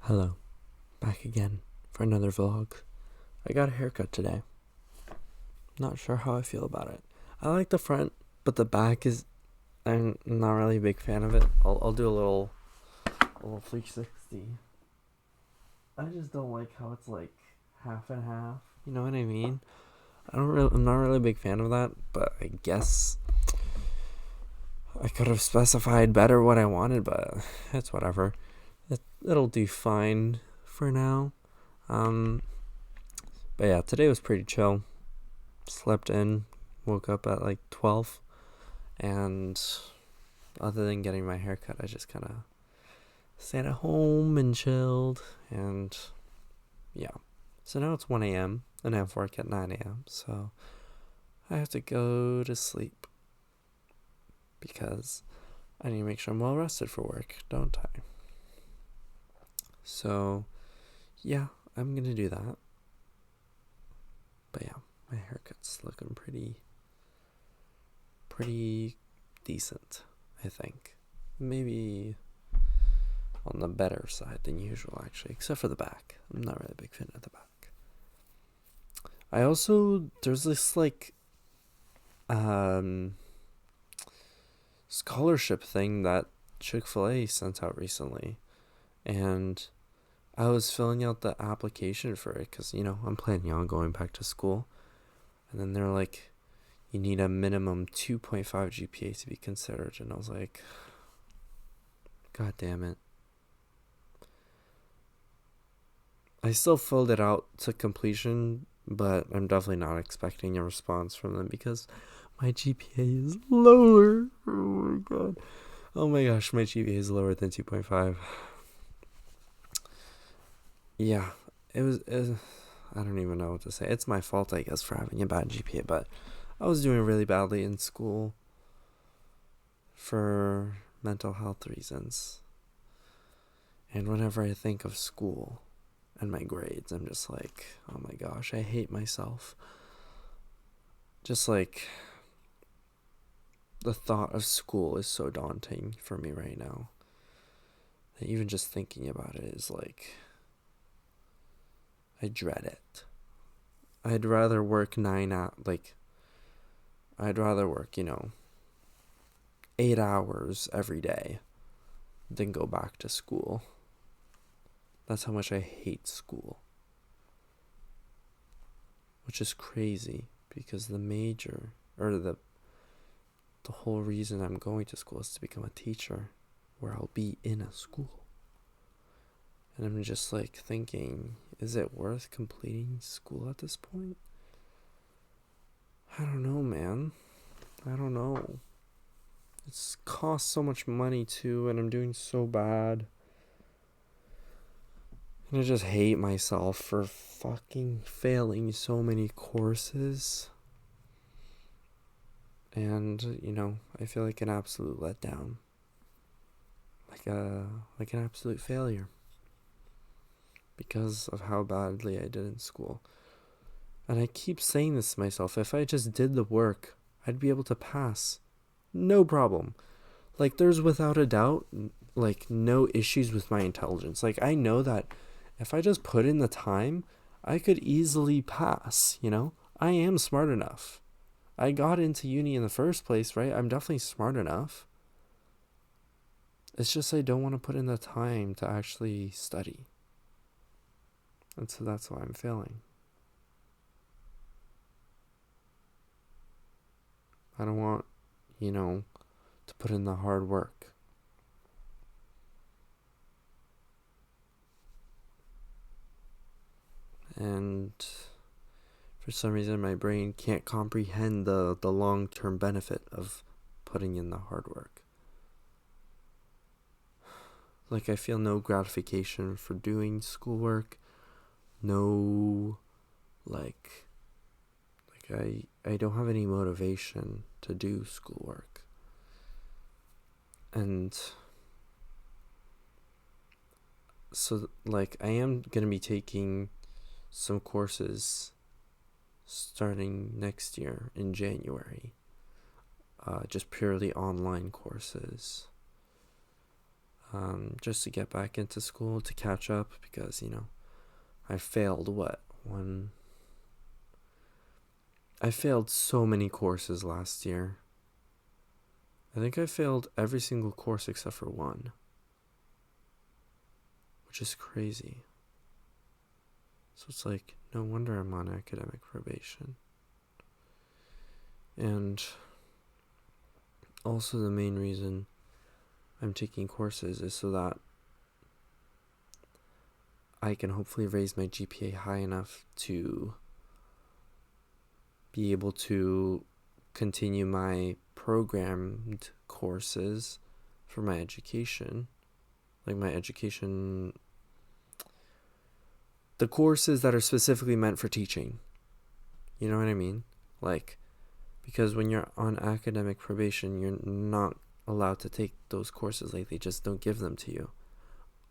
Hello, back again for another vlog. I got a haircut today. Not sure how I feel about it. I like the front, but the back I'm not really a big fan of it. I'll do a little 360. I just don't like how it's like half and half. You know what I mean? I'm not really a big fan of that, but I guess I could have specified better what I wanted, but it's whatever. It'll do fine for now. But yeah, today was pretty chill. Slept in, woke up at like 12, and other than getting my hair cut, I just kind of stayed at home and chilled, and yeah. So now it's 1 a.m. and I have work at 9 a.m. So I have to go to sleep because I need to make sure I'm well rested for work, don't I? So yeah, I'm gonna do that. But yeah, my haircut's looking pretty decent, I think. Maybe on the better side than usual, actually, except for the back. I'm not really a big fan of the back. There's this like scholarship thing that Chick-fil-A sent out recently, and I was filling out the application for it because, I'm planning on going back to school. And then they're like, you need a minimum 2.5 GPA to be considered. And I was like, God damn it. I still filled it out to completion, but I'm definitely not expecting a response from them because my GPA is lower. Oh my god. Oh my gosh, my GPA is lower than 2.5. Yeah, it was I don't even know what to say. It's my fault, I guess, for having a bad GPA, but I was doing really badly in school for mental health reasons. And whenever I think of school and my grades, I'm just like, oh my gosh, I hate myself. Just like the thought of school is so daunting for me right now. And even just thinking about it is like, I dread it. I'd rather work I'd rather work, 8 hours every day than go back to school. That's how much I hate school. Which is crazy because the whole reason I'm going to school is to become a teacher where I'll be in a school. And I'm just like thinking, is it worth completing school at this point? I don't know, man. I don't know. It's cost so much money too, and I'm doing so bad. And I just hate myself for fucking failing so many courses. And, I feel like an absolute letdown. Like an absolute failure. Because of how badly I did in school. And I keep saying this to myself, if I just did the work, I'd be able to pass. No problem. Like, there's without a doubt, like, no issues with my intelligence. Like, I know that if I just put in the time, I could easily pass, I am smart enough. I got into uni in the first place, right? I'm definitely smart enough. It's just I don't want to put in the time to actually study. And so that's why I'm failing. I don't want, to put in the hard work. And for some reason, my brain can't comprehend the long-term benefit of putting in the hard work. Like, I feel no gratification for doing schoolwork. No, I don't have any motivation to do schoolwork. And so, I am going to be taking some courses starting next year in January. Just purely online courses. just to get back into school to catch up because, I failed I failed so many courses last year. I think I failed every single course except for one, which is crazy. So it's like, no wonder I'm on academic probation. And also the main reason I'm taking courses is so that I can hopefully raise my GPA high enough to be able to continue my programmed courses for my education. Like my education, the courses that are specifically meant for teaching. You know what I mean? Like, because when you're on academic probation, you're not allowed to take those courses. Like, they just don't give them to you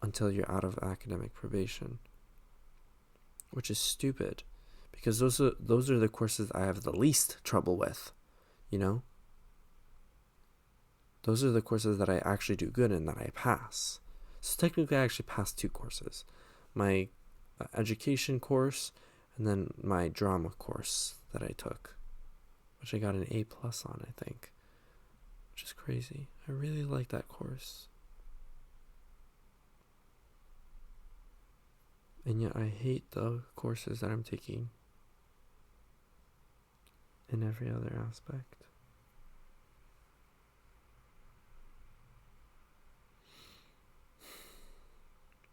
until you're out of academic probation, which is stupid, because those are the courses I have the least trouble with, you know? Those are the courses that I actually do good in, that I pass. So technically I actually passed 2 courses. My education course and then my drama course that I took, which I got an A+ on, I think, which is crazy. I really like that course. And yet I hate the courses that I'm taking in every other aspect.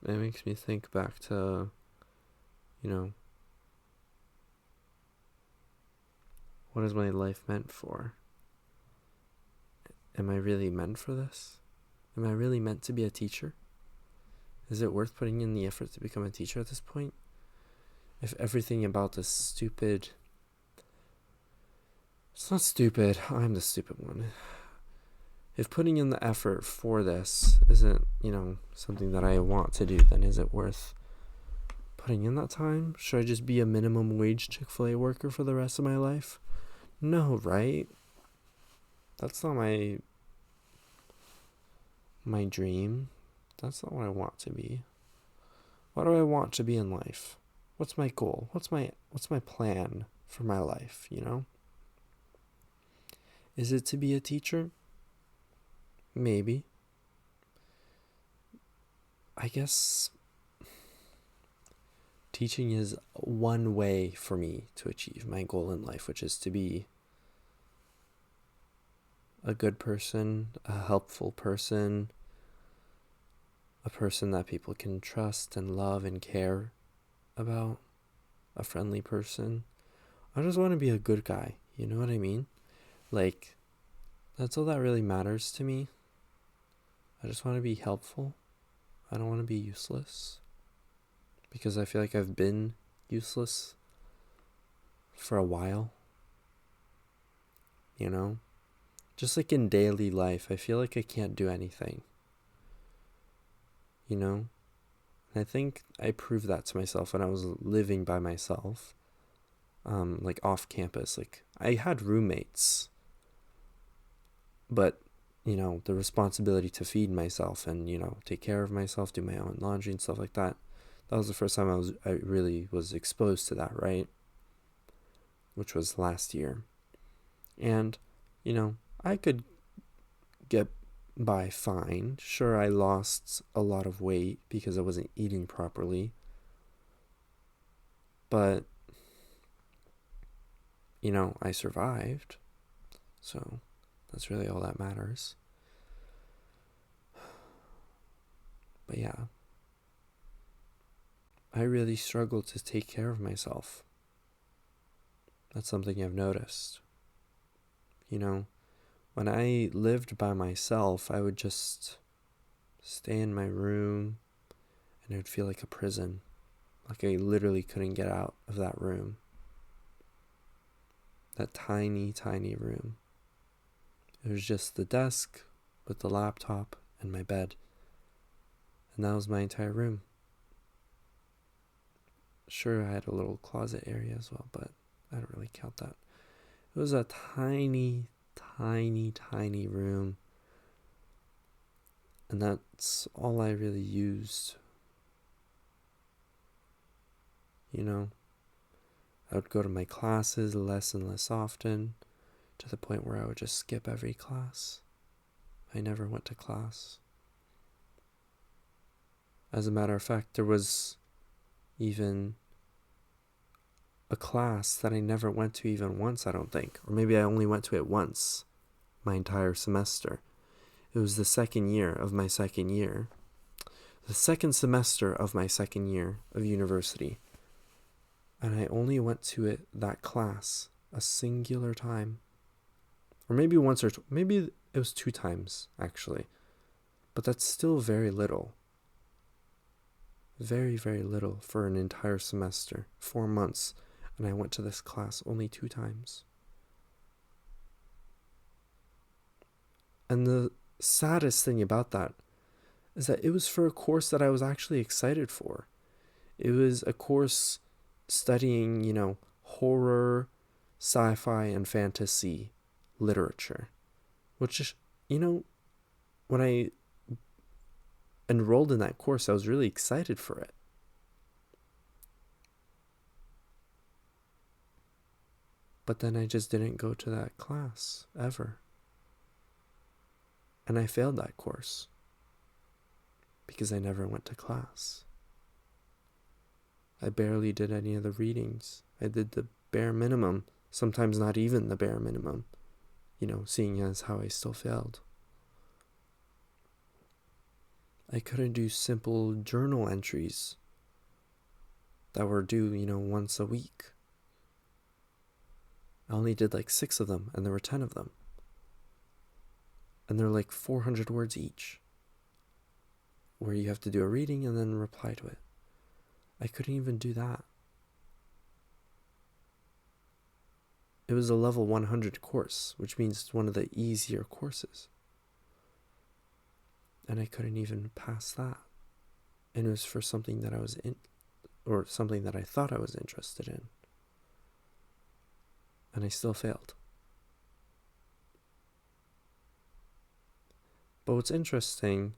It makes me think back to, what is my life meant for? Am I really meant for this? Am I really meant to be a teacher? Is it worth putting in the effort to become a teacher at this point? If everything about this stupid... It's not stupid, I'm the stupid one. If putting in the effort for this isn't, something that I want to do, then is it worth putting in that time? Should I just be a minimum wage Chick-fil-A worker for the rest of my life? No, right? That's not my dream. That's not what I want to be. What do I want to be in life? What's my goal? What's my plan for my life, Is it to be a teacher? Maybe. I guess teaching is one way for me to achieve my goal in life, which is to be a good person, a helpful person, a person that people can trust and love and care about, a friendly person. I just want to be a good guy, you know what I mean? Like, that's all that really matters to me. I just want to be helpful. I don't want to be useless, because I feel like I've been useless for a while, Just like in daily life, I feel like I can't do anything, And I think I proved that to myself when I was living by myself, like off campus. Like, I had roommates, but, the responsibility to feed myself and, take care of myself, do my own laundry and stuff like that. That was the first time I really was exposed to that, right? Which was last year. And, I could get by fine. Sure, I lost a lot of weight because I wasn't eating properly. But, I survived. So that's really all that matters. But yeah, I really struggled to take care of myself. That's something I've noticed. When I lived by myself, I would just stay in my room and it would feel like a prison. Like I literally couldn't get out of that room. That tiny, tiny room. It was just the desk with the laptop and my bed. And that was my entire room. Sure, I had a little closet area as well, but I don't really count that. It was a tiny, tiny, tiny room. And that's all I really used. You know, I would go to my classes less and less often, to the point where I would just skip every class. I never went to class. As a matter of fact, there was even a class that I never went to even once, I don't think. Or maybe I only went to it once my entire semester. It was the second year of my second year. The second semester of my second year of university. And I only went to that class a singular time. Or maybe once or maybe it was 2 times, actually. But that's still very little. Very, very little for an entire semester. 4 months. And I went to this class only 2 times. And the saddest thing about that is that it was for a course that I was actually excited for. It was a course studying, horror, sci-fi, and fantasy literature. Which, when I enrolled in that course, I was really excited for it. But then I just didn't go to that class, ever. And I failed that course. Because I never went to class. I barely did any of the readings. I did the bare minimum, sometimes not even the bare minimum, seeing as how I still failed. I couldn't do simple journal entries that were due, once a week. I only did like 6 of them, and there were 10 of them. And they're like 400 words each, where you have to do a reading and then reply to it. I couldn't even do that. It was a level 100 course, which means it's one of the easier courses. And I couldn't even pass that. And it was for something that I was in, or something that I thought I was interested in. And I still failed. But what's interesting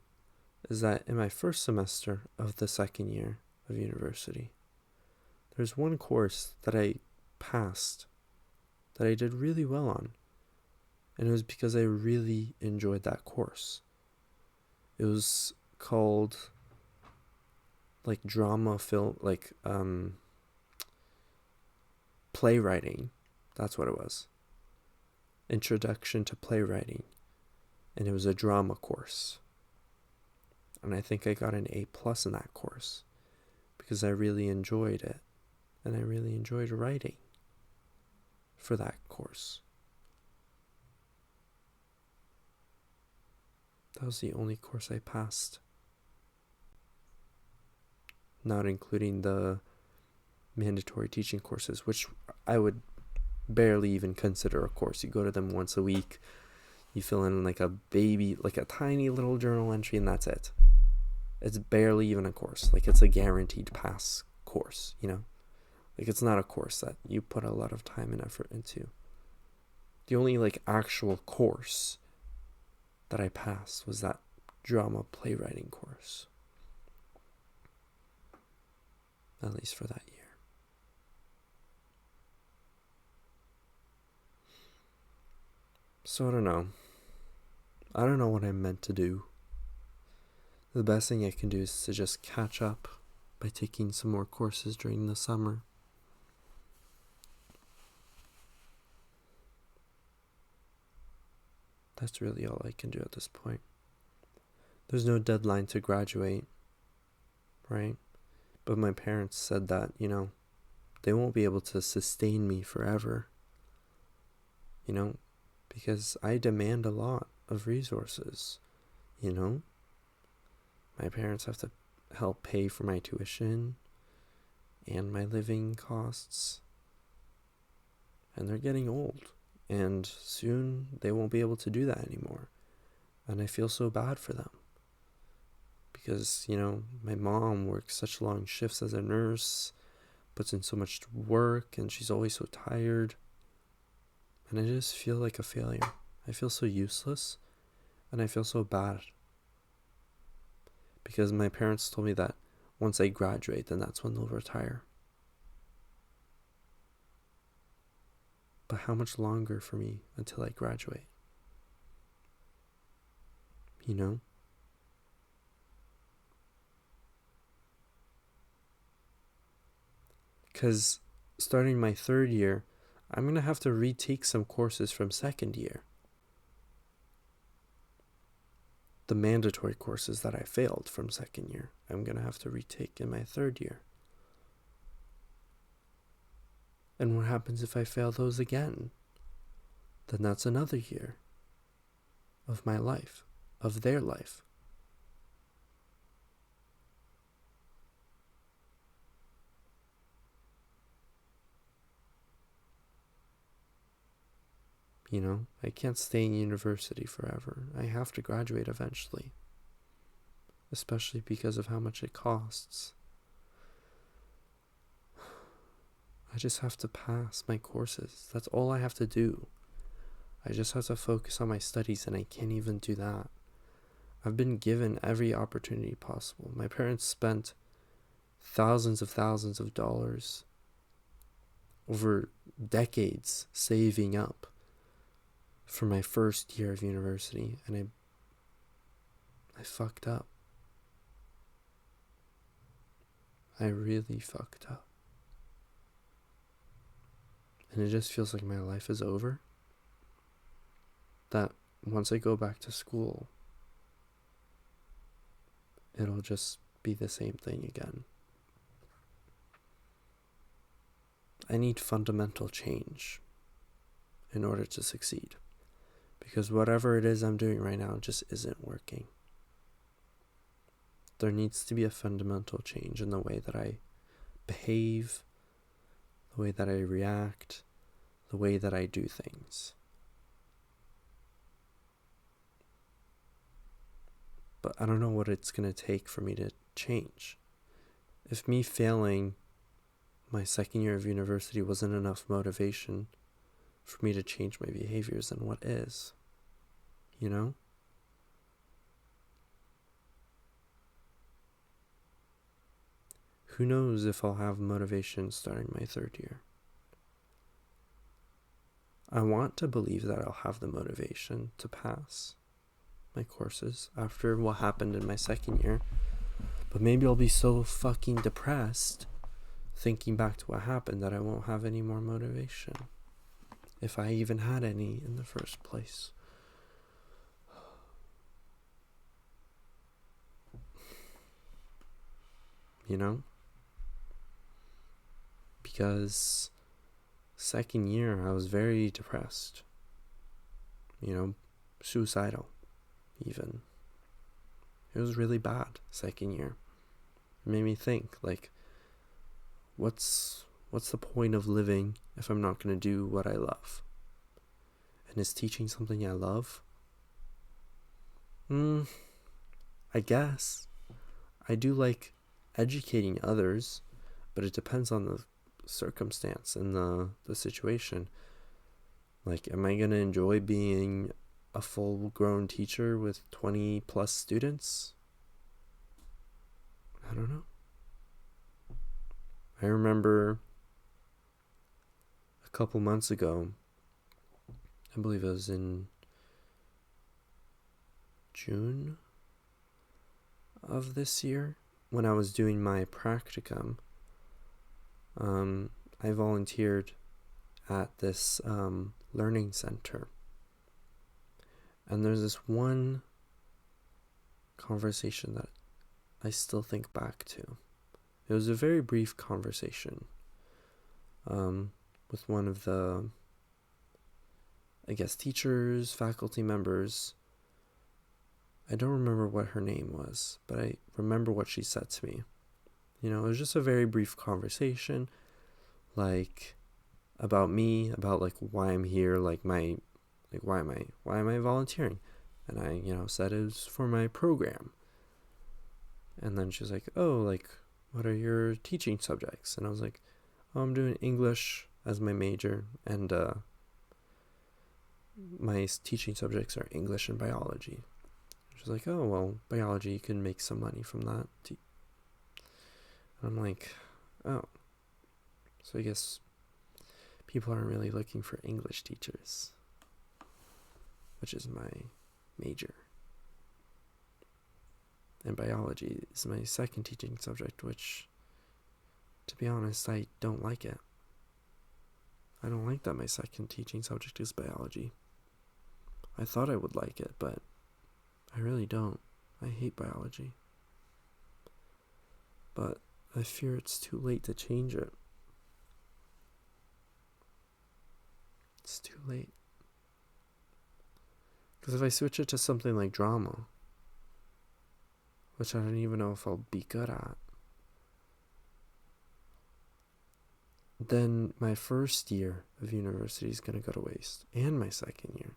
is that in my first semester of the second year of university, there's one course that I passed that I did really well on. And it was because I really enjoyed that course. It was called drama film, playwriting. That's what it was. Introduction to playwriting. And it was a drama course. And I think I got an A+ in that course because I really enjoyed it. And I really enjoyed writing for that course. That was the only course I passed. Not including the mandatory teaching courses, which I would barely even consider a course. You go to them once a week. You fill in like a tiny little journal entry, and that's it. It's barely even a course. It's a guaranteed pass course, it's not a course that you put a lot of time and effort into. The only actual course that I passed was that drama playwriting course. At least for that year. So I don't know. I don't know what I'm meant to do. The best thing I can do is to just catch up by taking some more courses during the summer. That's really all I can do at this point. There's no deadline to graduate, right? But my parents said that, they won't be able to sustain me forever. Because I demand a lot of resources, My parents have to help pay for my tuition and my living costs. And they're getting old. And soon they won't be able to do that anymore. And I feel so bad for them. Because, my mom works such long shifts as a nurse, puts in so much work, and she's always so tired. And I just feel like a failure. I feel so useless, and I feel so bad. because my parents told me that once I graduate, then that's when they'll retire. But how much longer for me until I graduate? You know? Because starting my third year, I'm going to have to retake some courses from second year. The mandatory courses that I failed from second year, I'm going to have to retake in my third year. And what happens if I fail those again? Then that's another year of my life, of their life. You know, I can't stay in university forever. I have to graduate eventually. Especially because of how much it costs. I just have to pass my courses. That's all I have to do. I just have to focus on my studies, and I can't even do that. I've been given every opportunity possible. My parents spent thousands of dollars over decades saving up for my first year of university, and I fucked up. I really fucked up. And it just feels like my life is over. That once I go back to school, it'll just be the same thing again. I need fundamental change in order to succeed. Because whatever it is I'm doing right now just isn't working. There needs to be a fundamental change in the way that I behave, the way that I react, the way that I do things. But I don't know what it's going to take for me to change. If me failing my second year of university wasn't enough motivation for me to change my behaviors, then what is? You know? Who knows if I'll have motivation starting my third year? I want to believe that I'll have the motivation to pass my courses after what happened in my second year. But maybe I'll be so fucking depressed thinking back to what happened that I won't have any more motivation. If I even had any in the first place. You know? Because second year I was very depressed. You know, suicidal even. It was really bad second year. It made me think, like, what's the point of living if I'm not going to do what I love? And is teaching something I love? I guess. I do like educating others, but it depends on the circumstance and the situation. Like, am I going to enjoy being a full-grown teacher with 20 plus students? I don't know. I remember a couple months ago, I believe it was in June of this year, when I was doing my practicum, I volunteered at this learning center. And there's this one conversation that I still think back to. It was a very brief conversation with one of the, I guess, teachers, faculty members. I don't remember what her name was, but I remember what she said to me. You know, it was just a very brief conversation, like, about me, about, like, why I'm here, why am I volunteering? And I, said it was for my program. And then she was like, oh, like, what are your teaching subjects? And I was like, oh, I'm doing English as my major, and my teaching subjects are English and biology. She was like, oh, well, biology, you can make some money from that. And I'm like, oh, so I guess people aren't really looking for English teachers, which is my major. And biology is my second teaching subject, which, to be honest, I don't like it. I don't like that my second teaching subject is biology. I thought I would like it, but I really don't. I hate biology. But I fear it's too late to change it. It's too late. Because if I switch it to something like drama, which I don't even know if I'll be good at, then my first year of university is going to go to waste, and my second year.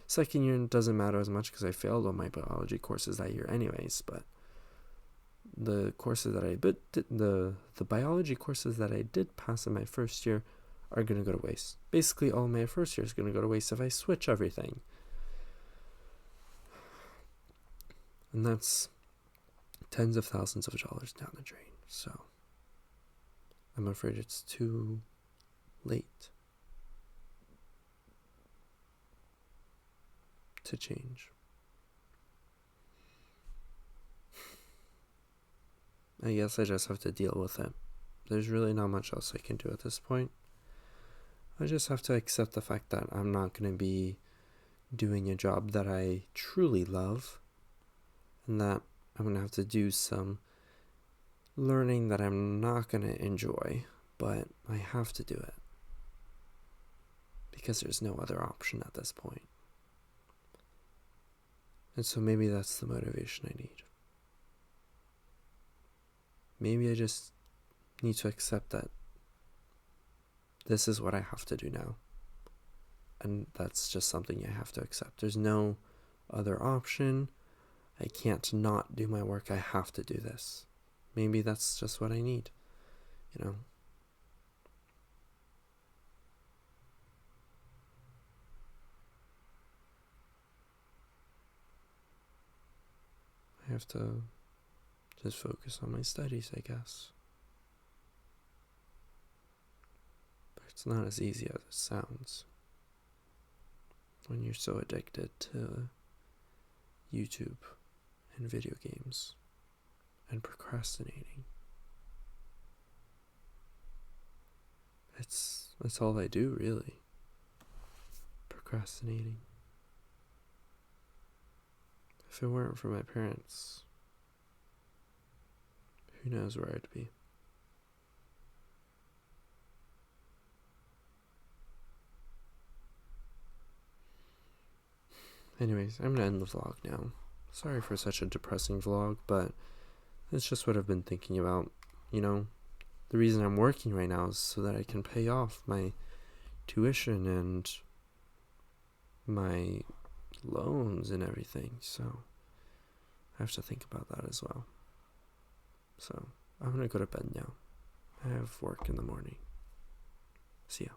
Second year doesn't matter as much because I failed all my biology courses that year anyways, but the courses that the biology courses that I did pass in my first year are going to go to waste. Basically, all my first year is going to go to waste if I switch everything. And that's tens of thousands of dollars down the drain. So I'm afraid it's too late to change. I guess I just have to deal with it. There's really not much else I can do at this point. I just have to accept the fact that I'm not going to be doing a job that I truly love, and that I'm going to have to do some learning that I'm not going to enjoy, but I have to do it because there's no other option at this point. And so maybe that's the motivation I need. Maybe I just need to accept that this is what I have to do now. And that's just something I have to accept. There's no other option. I can't not do my work. I have to do this. Maybe that's just what I need, you know? I have to just focus on my studies, I guess. But it's not as easy as it sounds when you're so addicted to YouTube and video games and procrastinating. That's all I do, really. Procrastinating. If it weren't for my parents, who knows where I'd be. Anyways, I'm gonna end the vlog now. Sorry for such a depressing vlog, but it's just what I've been thinking about. You know, the reason I'm working right now is so that I can pay off my tuition and my loans and everything. So I have to think about that as well. So I'm gonna go to bed now. I have work in the morning. See ya.